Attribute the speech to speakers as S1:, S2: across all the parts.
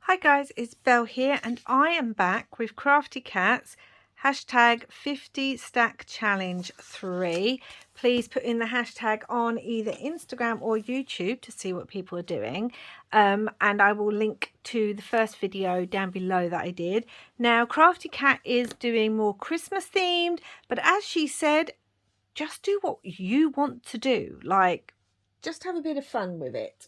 S1: Hi guys, it's Belle here and I am back with Crafty Cats hashtag 50 stack challenge 3. Please put in the hashtag on either Instagram or YouTube to see what people are doing, and I will link to the first video down below that I did. Now Crafty Cat is doing more Christmas themed, but as she said, just do what you want to do, like just have a bit of fun with it.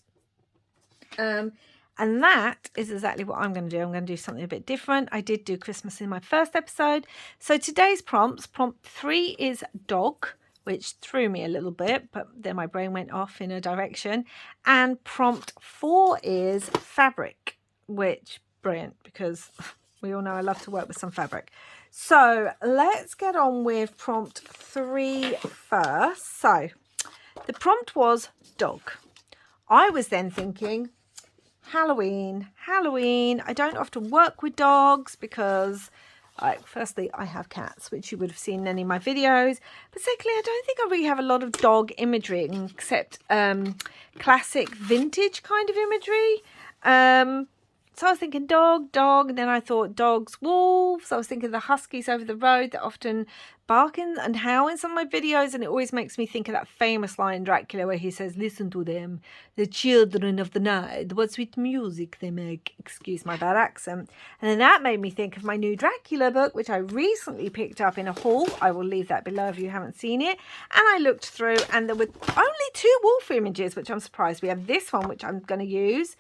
S1: And that is exactly what I'm going to do. I'm going to do something a bit different. I did do Christmas in my first episode. So today's prompts, prompt 3 is dog, which threw me a little bit, but then my brain went off in a direction. And prompt 4 is fabric, which brilliant because we all know I love to work with some fabric. So let's get on with prompt 3 first. So the prompt was dog. I was then thinking, Halloween. I don't often work with dogs because, firstly, I have cats, which you would have seen in any of my videos. But secondly, I don't think I really have a lot of dog imagery except classic vintage kind of imagery. So I was thinking dog, and then I thought dogs, wolves. I was thinking the huskies over the road that often bark and howl in some of my videos, and it always makes me think of that famous line in Dracula where he says, "Listen to them, the children of the night, what sweet music they make." Excuse my bad accent. And then that made me think of my new Dracula book, which I recently picked up in a haul. I will leave that below if you haven't seen it. And I looked through and there were only 2 wolf images, which I'm surprised. We have this one, which I'm going to use.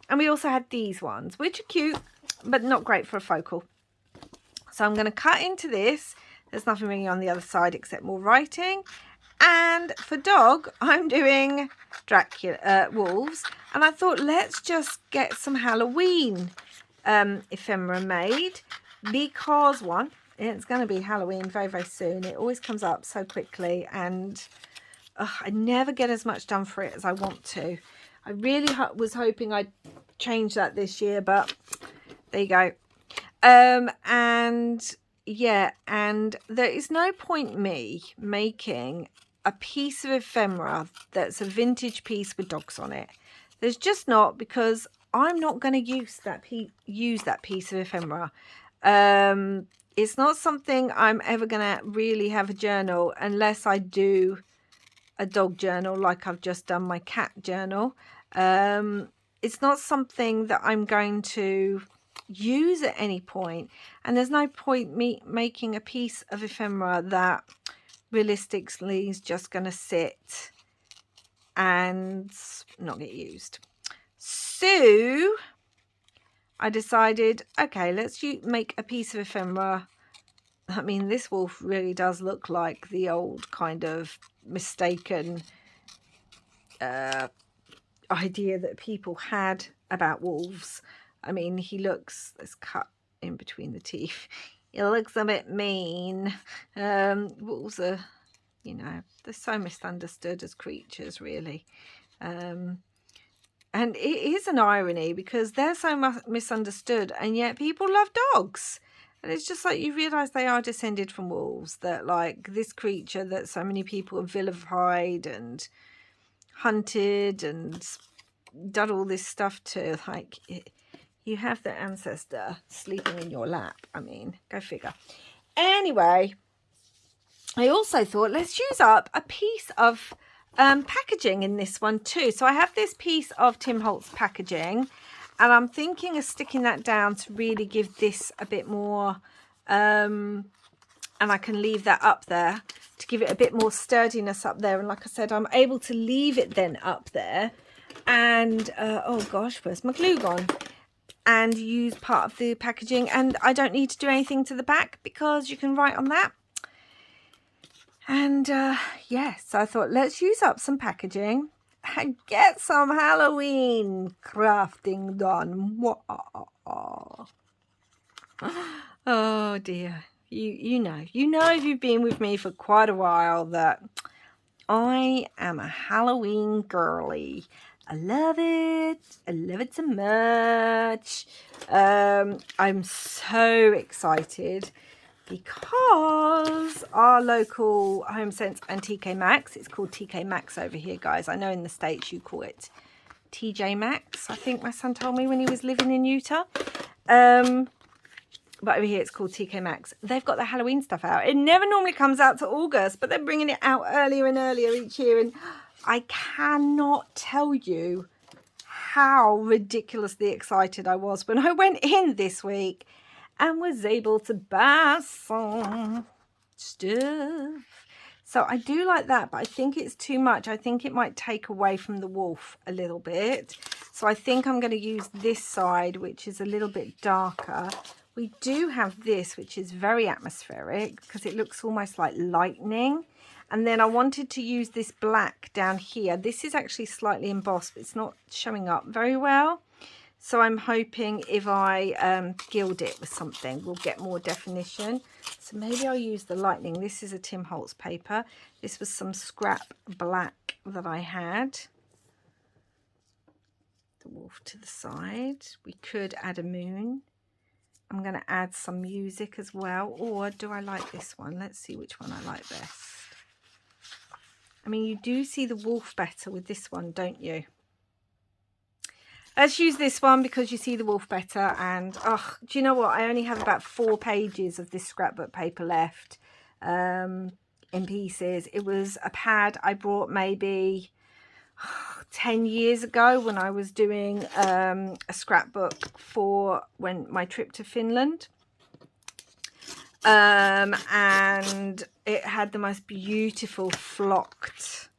S1: And we also had these ones, which are cute, but not great for a focal. So I'm going to cut into this. There's nothing really on the other side except more writing. And for dog, I'm doing Dracula wolves. And I thought, let's just get some Halloween ephemera made. Because, one, it's going to be Halloween very, very soon. It always comes up so quickly. And I never get as much done for it as I want to. I really was hoping I'd change that this year, but there you go. And yeah, and there is no point me making a piece of ephemera that's a vintage piece with dogs on it. There's just not, because I'm not going to use that piece of ephemera. It's not something I'm ever going to really have a journal unless I do a dog journal like I've just done my cat journal. It's not something that I'm going to use at any point, and there's no point me making a piece of ephemera that realistically is just going to sit and not get used. So I decided, okay, let's make a piece of ephemera. I mean, this wolf really does look like the old kind of mistaken idea that people had about wolves. I mean, he looks, let's cut in between the teeth. He looks a bit mean. Wolves are, you know, they're so misunderstood as creatures, really. And it is an irony because they're so misunderstood, and yet people love dogs. And it's just like you realise they are descended from wolves, that like this creature that so many people have vilified and hunted and done all this stuff to, like, you have the ancestor sleeping in your lap. I mean, go figure. Anyway, I also thought let's use up a piece of packaging in this one too. So I have this piece of Tim Holtz packaging, and I'm thinking of sticking that down to really give this a bit more, and I can leave that up there to give it a bit more sturdiness up there. And like I said, I'm able to leave it then up there and oh gosh, where's my glue gone, and use part of the packaging, and I don't need to do anything to the back because you can write on that. And yes, so I thought let's use up some packaging and get some Halloween crafting done. Oh dear. You know if you've been with me for quite a while that I am a Halloween girly. I love it so much. I'm so excited because our local Home Sense and TK Maxx, it's called TK Maxx over here, guys. I know in the States you call it TJ Maxx, I think my son told me when he was living in Utah. But over here it's called TK Maxx. They've got the Halloween stuff out. It never normally comes out to August, but they're bringing it out earlier and earlier each year. And I cannot tell you how ridiculously excited I was when I went in this week and was able to buy some stuff. So I do like that, but I think it's too much. I think it might take away from the wolf a little bit. So I think I'm going to use this side, which is a little bit darker. We do have this, which is very atmospheric because it looks almost like lightning. And then I wanted to use this black down here. This is actually slightly embossed, but it's not showing up very well. So I'm hoping if I gild it with something, we'll get more definition. So maybe I'll use the lightning. This is a Tim Holtz paper. This was some scrap black that I had. The wolf to the side. We could add a moon. I'm going to add some music as well. Or do I like this one? Let's see which one I like best. I mean, you do see the wolf better with this one, don't you? Let's use this one because you see the wolf better. And, oh, do you know what? I only have about 4 pages of this scrapbook paper left in pieces. It was a pad I brought maybe 10 years ago when I was doing a scrapbook for my trip to Finland. And it had the most beautiful flocked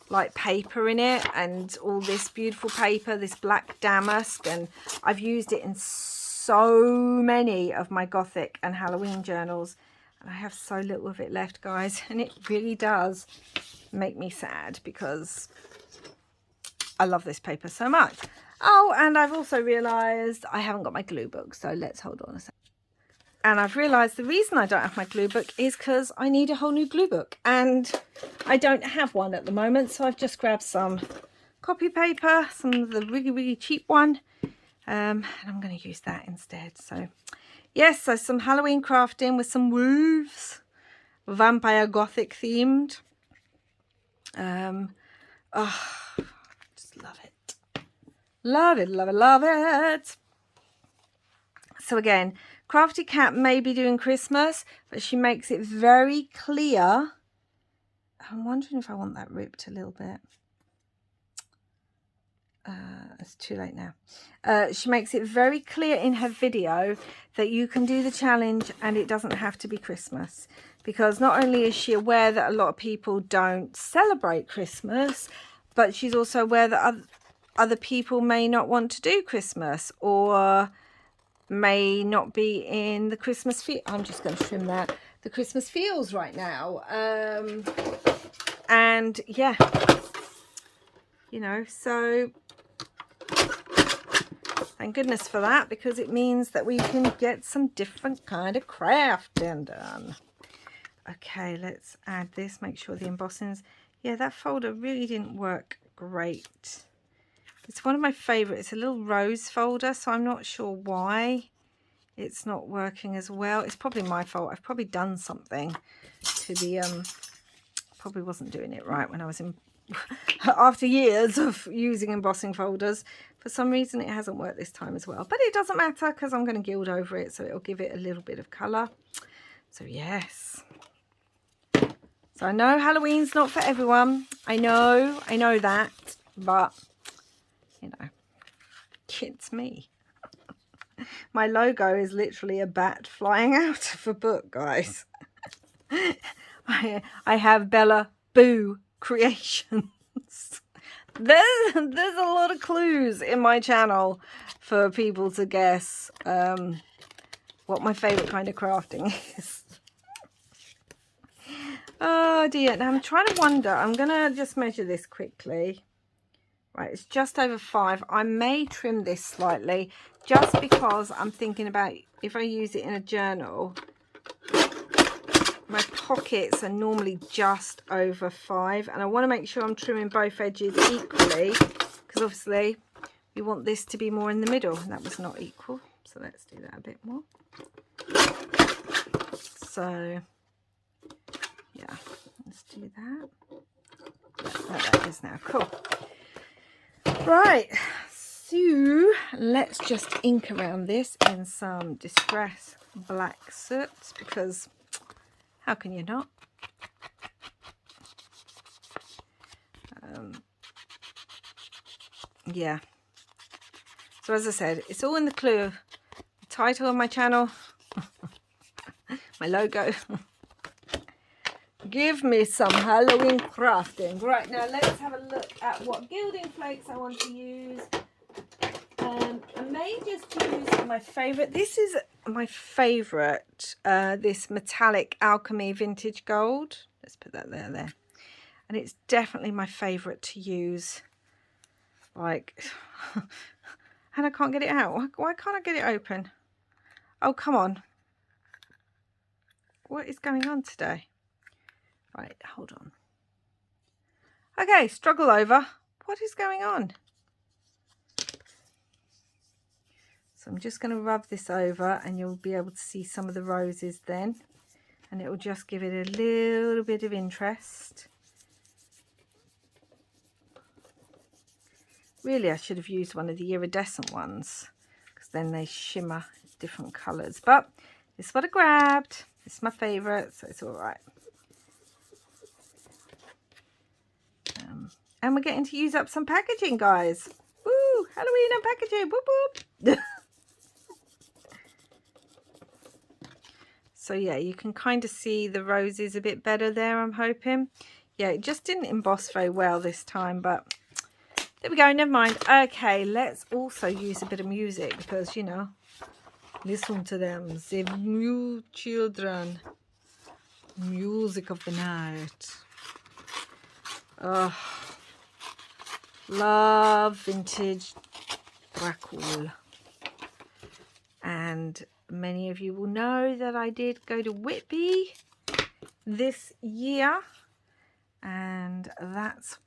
S1: like paper in it, and all this beautiful paper, this black damask, and I've used it in so many of my Gothic and Halloween journals, and I have so little of it left, guys, and it really does make me sad because I love this paper so much. Oh, and I've also realised I haven't got my glue book, so let's hold on a second. And I've realised the reason I don't have my glue book is because I need a whole new glue book, and I don't have one at the moment, so I've just grabbed some copy paper, some of the really, really cheap one, and I'm going to use that instead. So, yes, so some Halloween crafting with some wolves, vampire Gothic themed. Oh, just love it. Love it, love it, love it. So again, Crafty Cat may be doing Christmas, but she makes it very clear. I'm wondering if I want that ripped a little bit. It's too late now. She makes it very clear in her video that you can do the challenge and it doesn't have to be Christmas. Because not only is she aware that a lot of people don't celebrate Christmas, but she's also aware that other people may not want to do Christmas or may not be in the Christmas feel. I'm just going to trim that. The Christmas feels right now. And yeah, you know, so thank goodness for that, because it means that we can get some different kind of crafting done. Okay, let's add this, make sure the embossings. Yeah, that folder really didn't work great. It's one of my favourites. It's a little rose folder, so I'm not sure why it's not working as well. It's probably my fault. I've probably done something to the probably wasn't doing it right when I was in after years of using embossing folders. For some reason it hasn't worked this time as well, but it doesn't matter because I'm going to gild over it, so it'll give it a little bit of colour. So yes, so I know Halloween's not for everyone. I know that, but you know, it's me. My logo is literally a bat flying out of a book, guys. I have Bella Boo Creations. There's a lot of clues in my channel for people to guess what my favourite kind of crafting is. Oh dear. Now I'm trying to wonder. I'm going to just measure this quickly. Right, it's just over 5. I may trim this slightly just because I'm thinking about if I use it in a journal. My pockets are normally just over 5, and I want to make sure I'm trimming both edges equally, because obviously we want this to be more in the middle, and that was not equal, so let's do that a bit more. So yeah, Let's do that. There that is now. Cool. Right. So let's just ink around this in some Distress Black Soot, because how can you not? Yeah. So as I said, it's all in the clue. The title of my channel, my logo. Give me some Halloween crafting. Right, now let's have a look at what gilding flakes I want to use. I may just use my favourite. This is my favourite, this metallic alchemy vintage gold. Let's put that there. And it's definitely my favourite to use. Like, and I can't get it out. Why can't I get it open? Oh, come on. What is going on today? Right, hold on. Okay, struggle over. What is going on? So I'm just going to rub this over and you'll be able to see some of the roses then. And it will just give it a little bit of interest. Really, I should have used one of the iridescent ones, because then they shimmer different colours. But this is what I grabbed. This is my favourite, so it's all right. And we're getting to use up some packaging, guys. Woo! Halloween and packaging. Whoop whoop. So yeah, you can kind of see the roses a bit better there, I'm hoping. Yeah, it just didn't emboss very well this time, but there we go, never mind. Okay, let's also use a bit of music, because, you know, listen to them, the new children. Music of the night. Oh, love vintage Dracul. And many of you will know that I did go to Whitby this year, and that's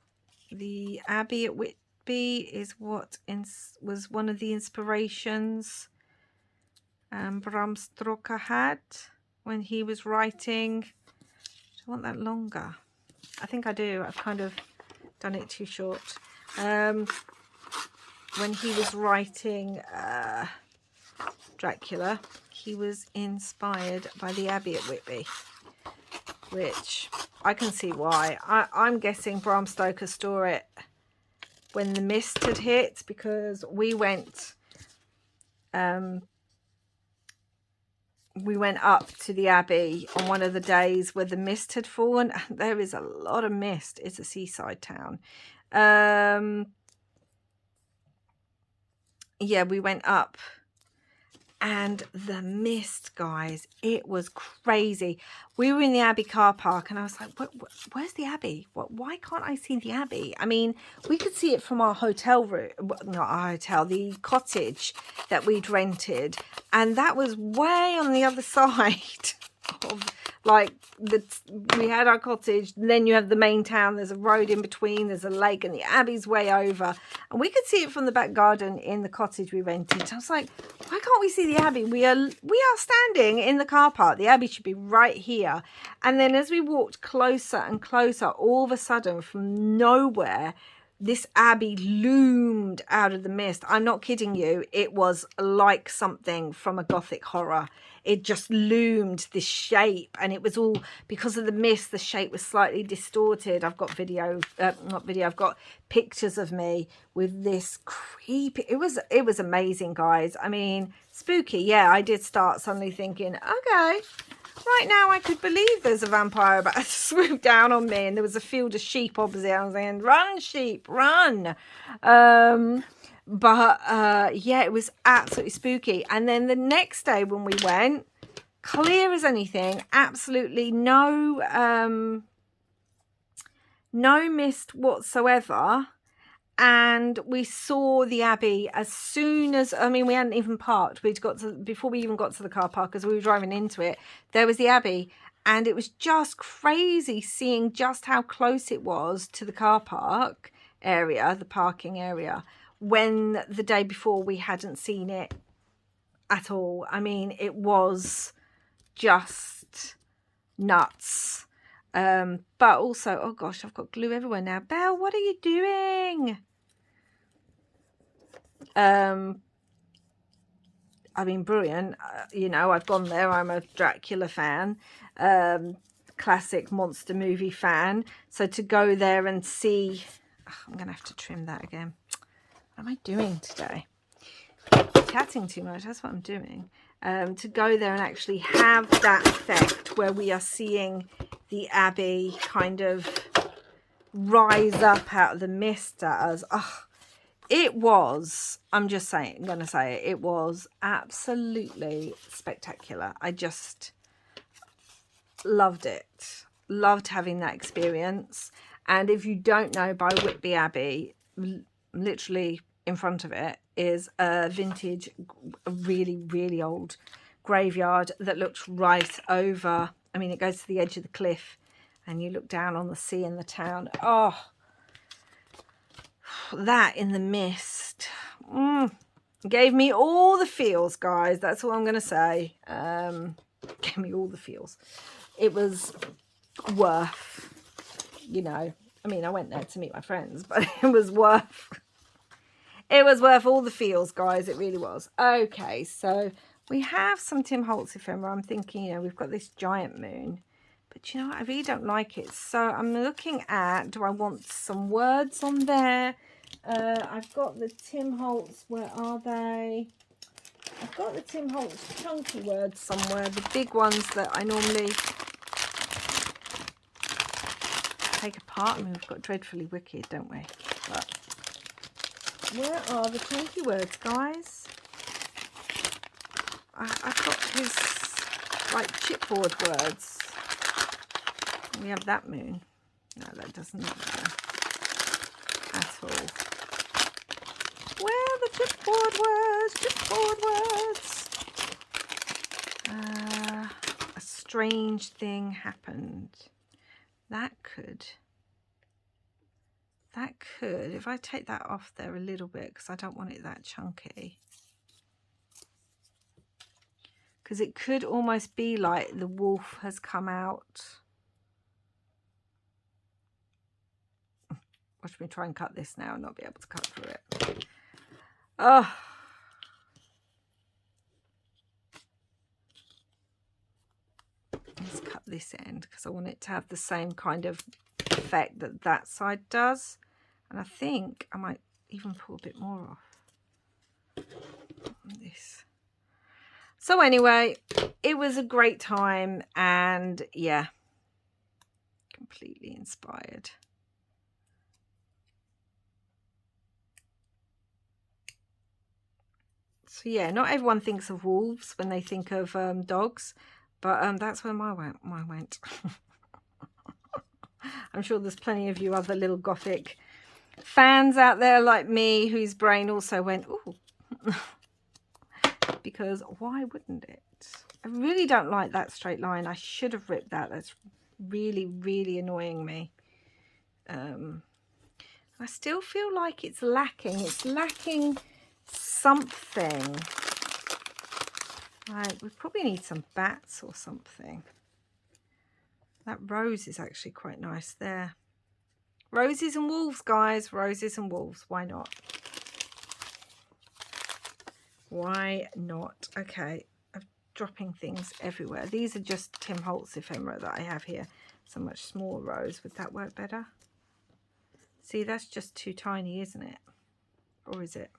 S1: the Abbey at Whitby is what was one of the inspirations Bram Stoker had when he was writing. Do I want that longer? I think I do. I've kind of done it too short. When he was writing Dracula, he was inspired by the Abbey at Whitby, which I can see why. I'm guessing Bram Stoker saw it when the mist had hit, because we went up to the Abbey on one of the days where the mist had fallen. There is a lot of mist. It's a seaside town. Yeah, we went up, and the mist, guys, it was crazy. We were in the Abbey car park, and I was like, where's the Abbey? Why can't I see the Abbey? I mean, we could see it from our hotel room, not our hotel, the cottage that we'd rented, and that was way on the other side of, like, we had our cottage, and then you have the main town, there's a road in between, there's a lake, and the Abbey's way over, and we could see it from the back garden in the cottage we rented. I was like, why can't we see the Abbey? We are standing in the car park. The Abbey should be right here. And then as we walked closer and closer, all of a sudden, from nowhere, this Abbey loomed out of the mist. I'm not kidding you. It was like something from a Gothic horror. It just loomed, this shape, and it was all because of the mist. The shape was slightly distorted. I've got I've got pictures of me with this creepy. It was amazing, guys. I mean, spooky. Yeah, I did start suddenly thinking, okay, right now I could believe there's a vampire about to swoop down on me, and there was a field of sheep opposite. I was saying, run, sheep, run. But yeah, it was absolutely spooky. And then the next day when we went, clear as anything, absolutely no mist whatsoever. And we saw the Abbey as soon as, I mean, we hadn't even parked. Before we even got to the car park, as we were driving into it, there was the Abbey. And it was just crazy seeing just how close it was to the car park area, the parking area, when the day before we hadn't seen it at all. I mean, it was just nuts. But also, oh gosh, I've got glue everywhere now. Belle, what are you doing? I mean, brilliant. You know, I've gone there. I'm a Dracula fan, classic monster movie fan. So to go there and see, I'm going to have to trim that again. What am I doing today? Chatting too much. That's what I'm doing. To go there and actually have that effect where we are seeing the Abbey kind of rise up out of the mist at us. Oh, it was, I'm just saying, I'm going to say it was absolutely spectacular. I just loved it. Loved having that experience. And if you don't know, by Whitby Abbey, literally in front of it is a vintage, really, really old graveyard that looks right over. I mean, it goes to the edge of the cliff and you look down on the sea and the town. Oh, that in the mist gave me all the feels, guys. That's all I'm going to say. Gave me all the feels. It was worth, you know, I mean, I went there to meet my friends, but it was worth all the feels, guys. It really was. Okay, so we have some Tim Holtz ephemera. I'm thinking, you know, we've got this giant moon, but you know what? I really don't like it. So I'm looking at, do I want some words on there? I've got the Tim Holtz, where are they? I've got the Tim Holtz chunky words somewhere, the big ones that I normally take apart. I mean, we've got Dreadfully Wicked, don't we? But where are the chunky words, guys? I've got his, like, chipboard words. We have that moon. No, that doesn't look there at all. Where are the chipboard words? Chipboard words. A strange thing happened. That could, if I take that off there a little bit, because I don't want it that chunky. Because it could almost be like the wolf has come out. Watch me try and cut this now and not be able to cut through it. Oh. Let's cut this end because I want it to have the same kind of effect that that side does. And I think I might even pull a bit more off this. So anyway, it was a great time and yeah, completely inspired. So yeah, not everyone thinks of wolves when they think of dogs, but that's where mine went. I'm sure there's plenty of you other little Gothic fans out there like me whose brain also went, ooh. Because why wouldn't it? I really don't like that straight line. I should have ripped that. That's really, really annoying me. I still feel like it's lacking. It's lacking something. Right, we probably need some bats or something. That rose is actually quite nice there. Roses and wolves, guys. Roses and wolves. Why not? Why not? Okay, I'm dropping things everywhere. These are just Tim Holtz ephemera that I have here. So much small rose. Would that work better? See, that's just too tiny, isn't it? Or is it?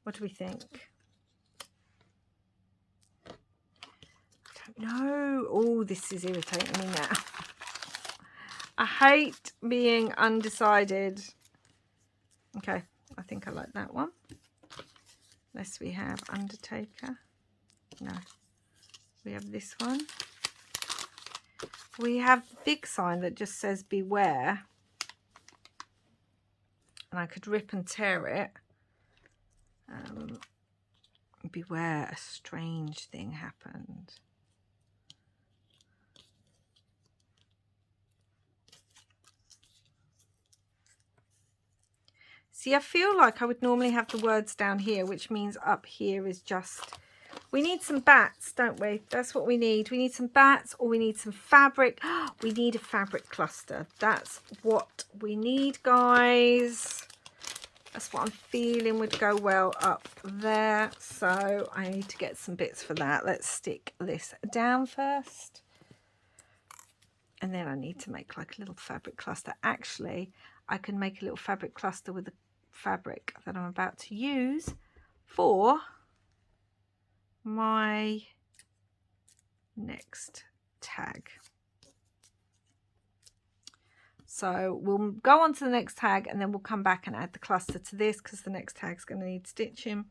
S1: What do we think? I don't know. Oh, this is irritating me now. I hate being undecided. Okay, I think I like that one. Unless we have Undertaker. No. We have this one. We have the big sign that just says beware. And I could rip and tear it. Beware, a strange thing happened. See, I feel like I would normally have the words down here, which means up here is just We need some bats, don't we? That's what we need. We need some bats, or we need some fabric. We need a fabric cluster. That's what we need, guys. That's what I'm feeling would go well up there. So I need to get some bits for that. Let's stick this down first. And then I need to make like a little fabric cluster. Actually, I can make a little fabric cluster with the fabric that I'm about to use for my next tag. So we'll go on to the next tag, and then we'll come back and add the cluster to this, because the next tag's going to need stitching.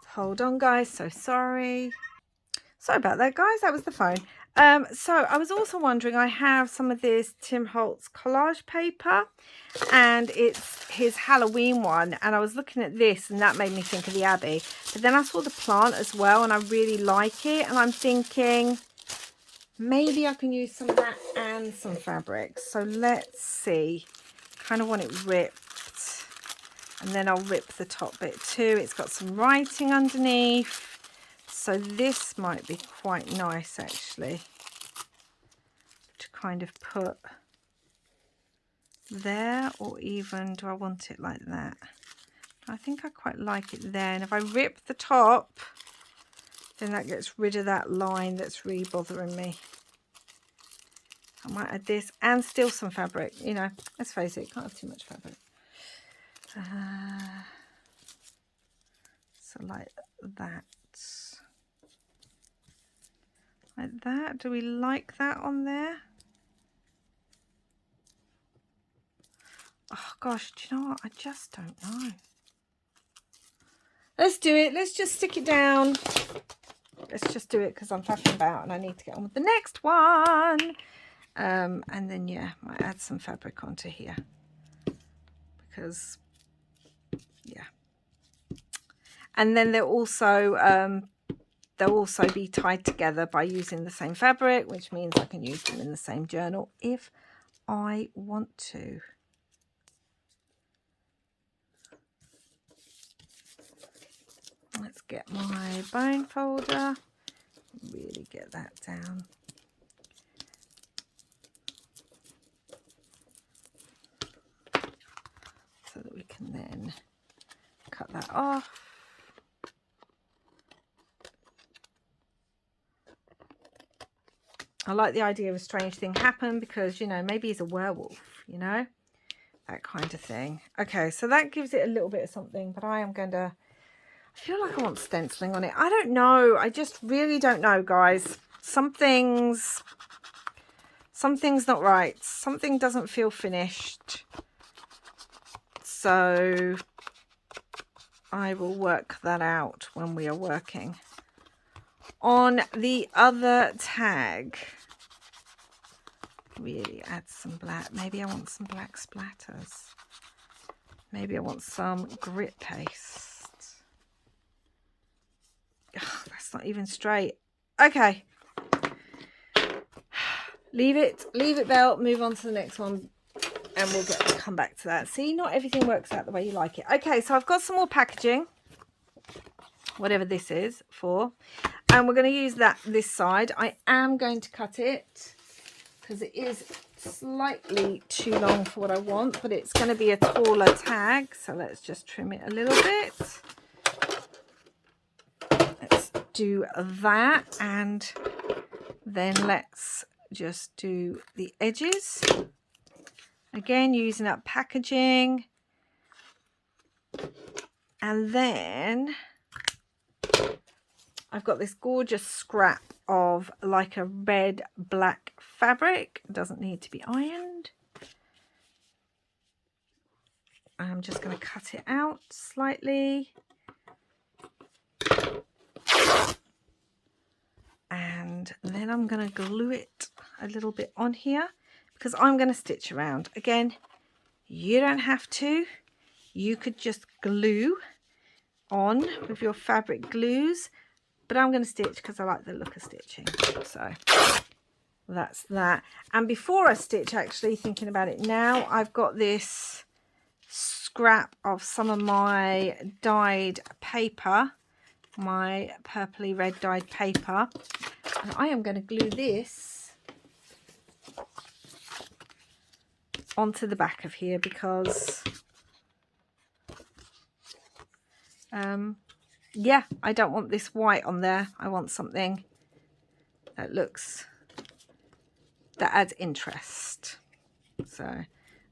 S1: Hold on, guys. So sorry about that, guys. That was the phone. So I was also wondering, I have some of this Tim Holtz collage paper, and it's his Halloween one, and I was looking at this and that made me think of the Abbey, but then I saw the plant as well and I really like it, and I'm thinking maybe I can use some of that and some fabric. So let's see. Kind of want it ripped, and then I'll rip the top bit too. It's got some writing underneath. So this might be quite nice actually to kind of put there, or even do I want it like that? I think I quite like it there. And if I rip the top, then that gets rid of that line that's really bothering me. I might add this and still some fabric, you know, let's face it, can't have too much fabric. So like that. Like that. Do we like that on there? Oh gosh, do you know what? I just don't know. Let's do it. Let's just stick it down. Let's just do it because I'm faffing about and I need to get on with the next one. And then, yeah, might add some fabric onto here. Because, yeah. And then they'll also be tied together by using the same fabric, which means I can use them in the same journal if I want to. Let's get my bone folder, really get that down. So that we can then cut that off. I like the idea of a strange thing happen because, you know, maybe he's a werewolf, you know, that kind of thing. Okay, so that gives it a little bit of something, but I am going to, I feel like I want stenciling on it. I don't know. I just really don't know, guys. Something's not right. Something doesn't feel finished. So I will work that out when we are working on the other tag. Really add some black. Maybe I want some black splatters. Maybe I want some grit paste. Ugh, that's not even straight. Okay. Leave it, Belle. Move on to the next one and we'll come back to that. See, not everything works out the way you like it. Okay, so I've got some more packaging, whatever this is for. And we're going to use this side. I am going to cut it because it is slightly too long for what I want, but it's going to be a taller tag. So let's just trim it a little bit. Let's do that. And then let's just do the edges. Again, using up packaging. And then I've got this gorgeous scrap of like a red black fabric. It doesn't need to be ironed. I'm just going to cut it out slightly. And then I'm going to glue it a little bit on here because I'm going to stitch around. Again, you don't have to. You could just glue on with your fabric glues. But I'm going to stitch because I like the look of stitching. So that's that. And before I stitch, actually thinking about it now, I've got this scrap of some of my dyed paper my purpley red dyed paper, and I am going to glue this onto the back of here because yeah, I don't want this white on there. I want something that adds interest. So I'm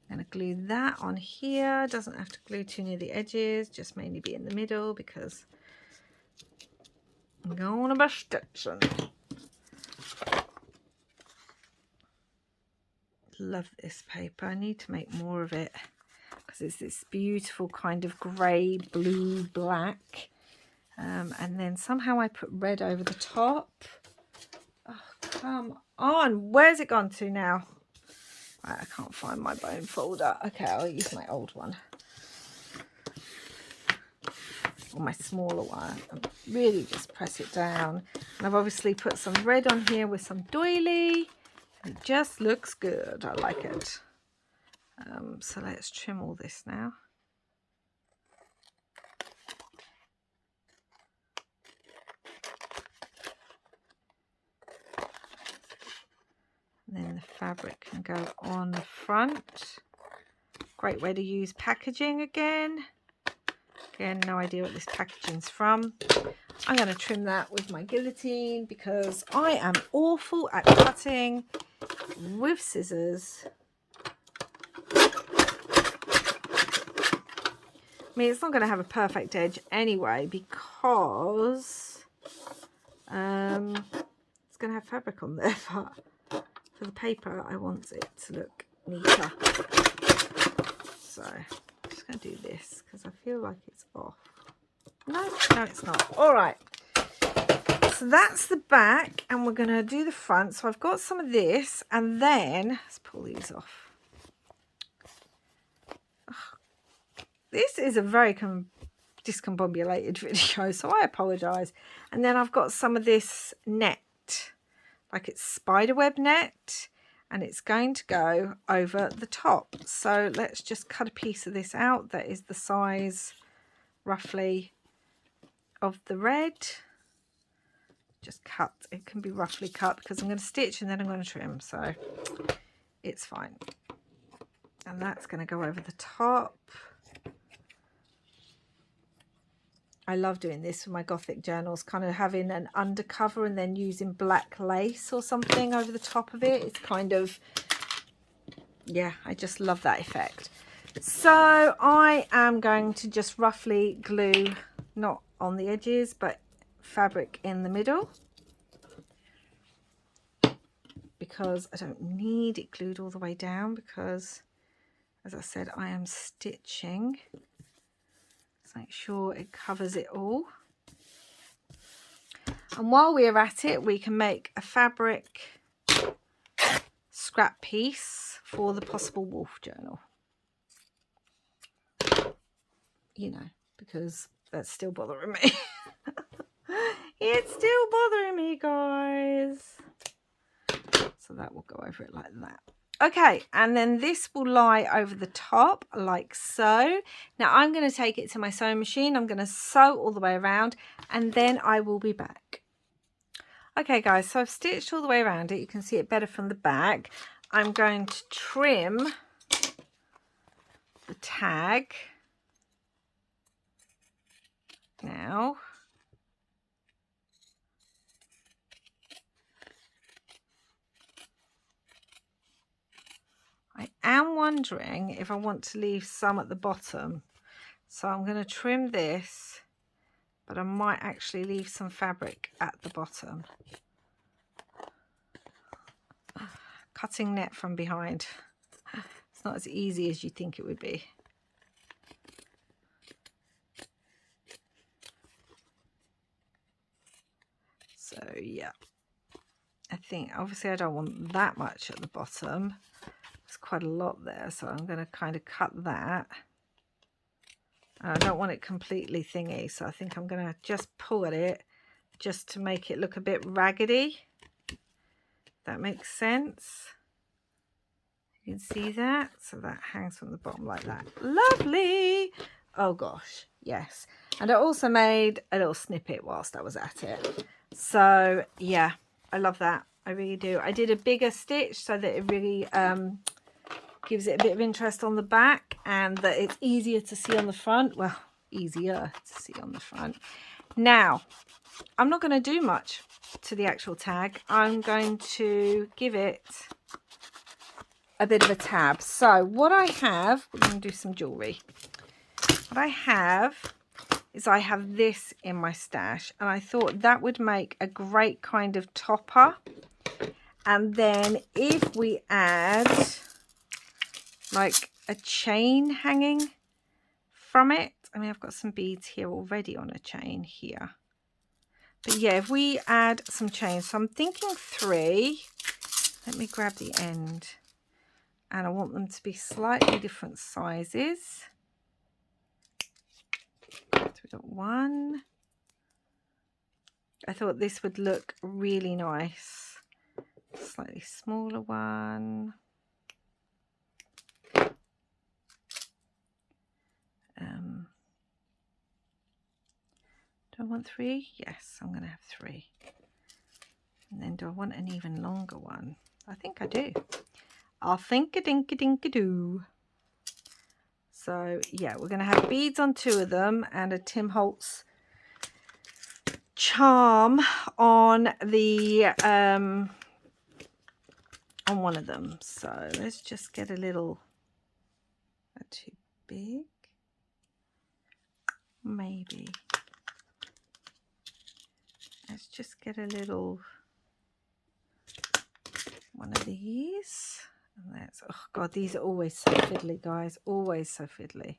S1: going to glue that on here. Doesn't have to glue too near the edges, just mainly be in the middle because I'm going to be stitching. Love this paper. I need to make more of it because it's this beautiful kind of grey, blue, black. And then somehow I put red over the top. Oh, come on. Where's it gone to now? Right, I can't find my bone folder. Okay, I'll use my old one. Or my smaller one. And really just press it down. And I've obviously put some red on here with some doily. And it just looks good. I like it. So let's trim all this now. And then the fabric can go on the front. Great way to use packaging again. Again, no idea what this packaging's from. I'm going to trim that with my guillotine because I am awful at cutting with scissors. I mean, it's not going to have a perfect edge anyway because it's going to have fabric on there, but for the paper I want it to look neater. So I'm just going to do this because I feel like it's off. No, it's not. All right. So that's the back and we're going to do the front. So I've got some of this and then let's pull these off. This is a very discombobulated video, so I apologise. And then I've got some of this net, like it's spiderweb net, and it's going to go over the top. So let's just cut a piece of this out that is the size roughly of the red. Just cut, it can be roughly cut because I'm going to stitch and then I'm going to trim, so it's fine. And that's going to go over the top. I love doing this with my Gothic journals, kind of having an undercover and then using black lace or something over the top of it. It's kind of, yeah, I just love that effect. So I am going to just roughly glue, not on the edges, but fabric in the middle. Because I don't need it glued all the way down because, as I said, I am stitching. Make sure it covers it all. And while we're at it, we can make a fabric scrap piece for the possible wolf journal. You know, because that's still bothering me. It's still bothering me, guys. So that will go over it like that. Okay, and then this will lie over the top like so. Now I'm going to take it to my sewing machine. I'm going to sew all the way around and then I will be back. Okay guys, so I've stitched all the way around it. You can see it better from the back. I'm going to trim the tag now. I am wondering if I want to leave some at the bottom. So I'm going to trim this, but I might actually leave some fabric at the bottom. Cutting net from behind. It's not as easy as you think it would be. So yeah, I think obviously I don't want that much at the bottom. There's quite a lot there, so I'm going to kind of cut that. I don't want it completely thingy, so I think I'm going to just pull at it just to make it look a bit raggedy. That makes sense. You can see that. So that hangs from the bottom like that. Lovely. Oh gosh. Yes. And I also made a little snippet whilst I was at it. So yeah, I love that. I really do. I did a bigger stitch so that it really gives it a bit of interest on the back, and that it's easier to see on the front. Well, easier to see on the front. Now, I'm not going to do much to the actual tag. I'm going to give it a bit of a tab. So what I have, we're going to do some jewellery. What I have is I have this in my stash, and I thought that would make a great kind of topper. And then if we add like a chain hanging from it, I mean, I've got some beads here already on a chain here. But yeah, if we add some chains, so I'm thinking 3. Let me grab the end. And I want them to be slightly different sizes. So we've got 1. I thought this would look really nice. Slightly smaller one. Do I want 3? Yes, I'm going to have 3. And then do I want an even longer one? I think I do. I'll think-a-dink-a-dink-a-doo. So yeah, we're going to have beads on 2 of them and a Tim Holtz charm on the on one of them. So let's just get a little, not too big, maybe. Let's just get a little one of these. And that's, oh god, these are always so fiddly, guys, always so fiddly.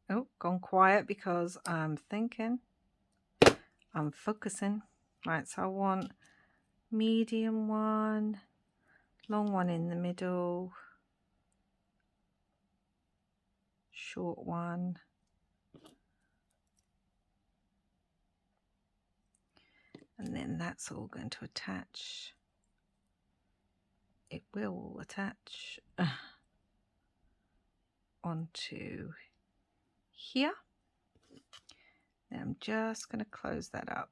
S1: Oh, gone quiet because I'm thinking, I'm focusing. Right, so I want medium one, long one in the middle, short one, and then that's all going to attach. It will all attach onto here. Then I'm just going to close that up.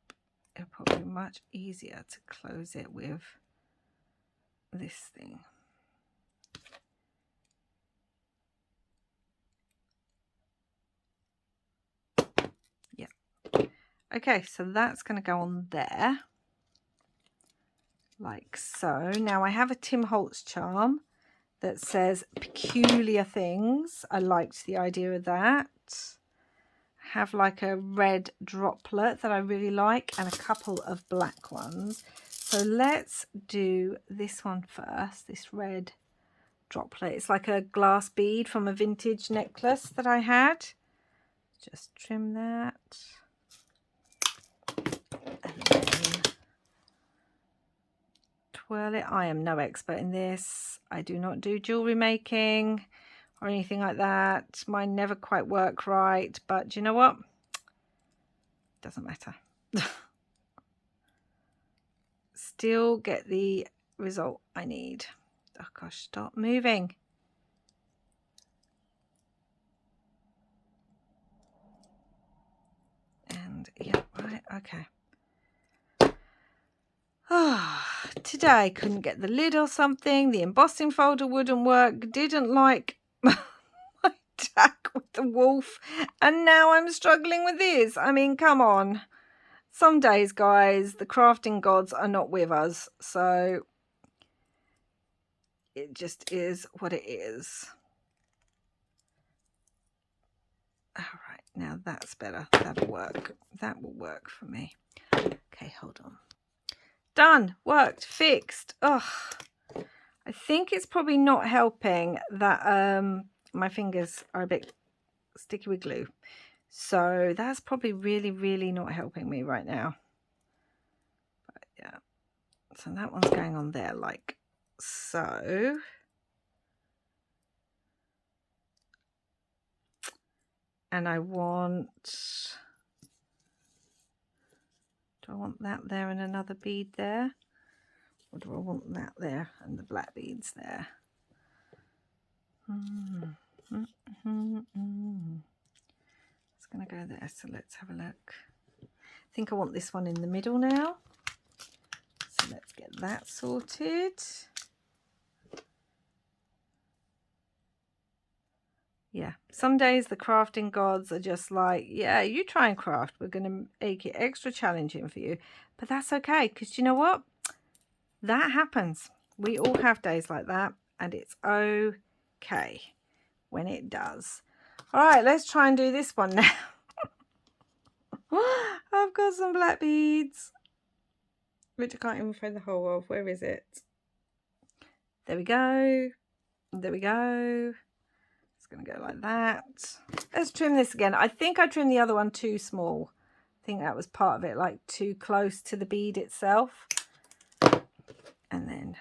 S1: It'll probably be much easier to close it with this thing. Yeah. Okay, so that's going to go on there. Like so. Now I have a Tim Holtz charm that says peculiar things. I liked the idea of that. Have like a red droplet that I really like and a couple of black ones. So let's do this one first, this red droplet. It's like a glass bead from a vintage necklace that I had. Just trim that. And then twirl it. I am no expert in this. I do not do jewelry making or anything like that. Mine never quite work right, but do you know what? Doesn't matter. Still get the result I need. Oh gosh, stop moving. And yeah, right, okay. Oh, today couldn't get the lid or something. The embossing folder wouldn't work. Didn't like my tag with the wolf, and now I'm struggling with this. I mean, come on. Some days, guys, the crafting gods are not with us, so it just is what it is. All right, now that's better. That'll work. That will work for me. Okay, hold on. Done. Worked. Fixed. Oh, I think it's probably not helping that my fingers are a bit sticky with glue. So that's probably really, really not helping me right now. But yeah. So that one's going on there like so. And I want, do I want that there and another bead there? Or do I want that there and the black beads there? It's going to go there, so let's have a look. I think I want this one in the middle now. So let's get that sorted. Yeah, some days the crafting gods are just like, yeah, you try and craft. We're going to make it extra challenging for you. But that's okay, because you know what? That happens. We all have days like that, and it's okay when it does. All right, let's try and do this one now. I've got some black beads, which I can't even find the hole of. Where is it? There we go. There we go. It's going to go like that. Let's trim this again. I think I trimmed the other one too small. I think that was part of it, like too close to the bead itself. And then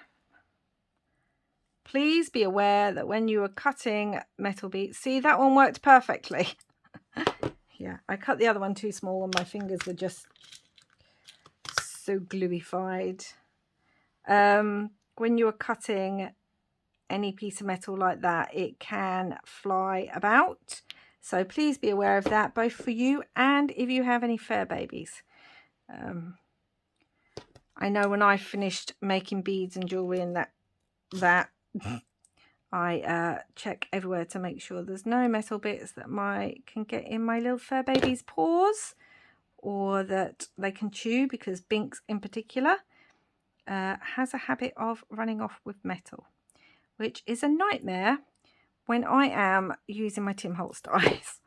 S1: please be aware that when you are cutting metal beads, see, that one worked perfectly. Yeah, I cut the other one too small and my fingers were just so gluified. When you are cutting any piece of metal like that, it can fly about. So please be aware of that, both for you and if you have any fur babies. I know when I finished making beads and jewellery and that I check everywhere to make sure there's no metal bits that can get in my little fur baby's paws or that they can chew, because Binks in particular has a habit of running off with metal, which is a nightmare when I am using my Tim Holtz dies.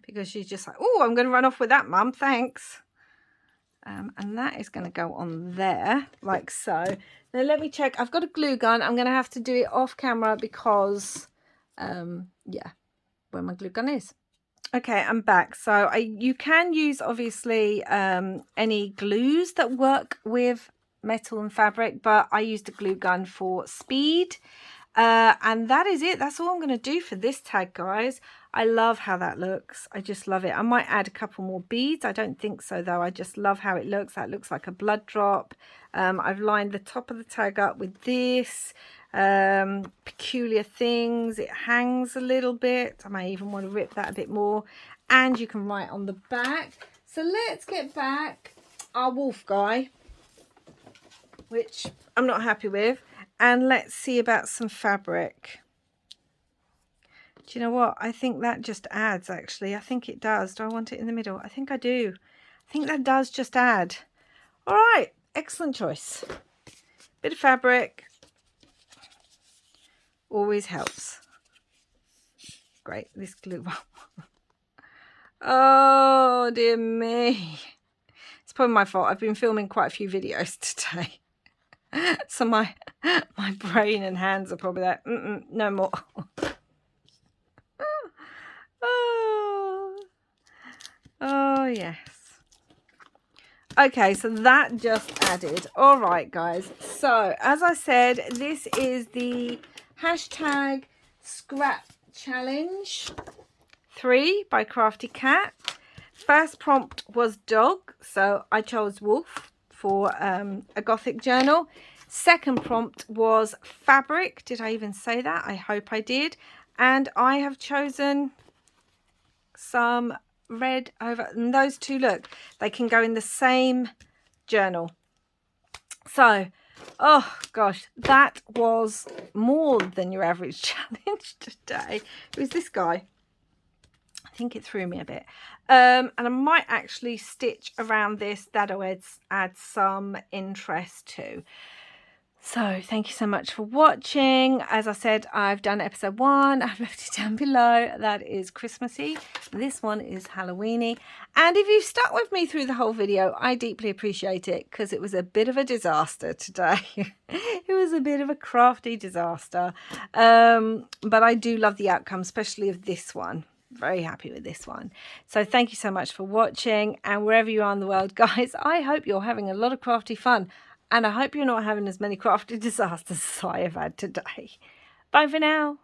S1: Because she's just like, oh, I'm going to run off with that, Mum, thanks. And that is going to go on there like so. Now let me check. I've got a glue gun. I'm going to have to do it off camera because yeah, where my glue gun is. Okay, I'm back. So you can use obviously any glues that work with metal and fabric, but I used a glue gun for speed. And that is it. That's all I'm going to do for this tag, guys. I love how that looks. I just love it. I might add a couple more beads. I don't think so though. I just love how it looks. That looks like a blood drop. I've lined the top of the tag up with this peculiar things. It hangs a little bit. I may even want to rip that a bit more. And you can write on the back. So let's get back our wolf guy, which I'm not happy with. And let's see about some fabric. Do you know what? I think that just adds, actually. I think it does. Do I want it in the middle? I think I do. I think that does just add. All right. Excellent choice. Bit of fabric always helps. Great. This glue. Oh, dear me. It's probably my fault. I've been filming quite a few videos today. So my brain and hands are probably like, no more. Oh, yes. Okay, so that just added. All right, guys. So, as I said, this is the hashtag Scrap Challenge 3 by Crafty Cat. First prompt was dog, so I chose wolf for a Gothic journal. Second prompt was fabric. Did I even say that? I hope I did. And I have chosen some red over, and those two, look, they can go in the same journal. So, oh gosh, that was more than your average challenge today. It was this guy. I think it threw me a bit. And I might actually stitch around this. That'll add some interest too. So thank you so much for watching. As I said, I've done episode 1. I've left it down below. That is Christmassy. This one is Halloweeny. And if you've stuck with me through the whole video, I deeply appreciate it, because it was a bit of a disaster today. It was a bit of a crafty disaster. But I do love the outcome, especially of this one. Very happy with this one. So thank you so much for watching. And wherever you are in the world, guys, I hope you're having a lot of crafty fun. And I hope you're not having as many crafty disasters as I have had today. Bye for now.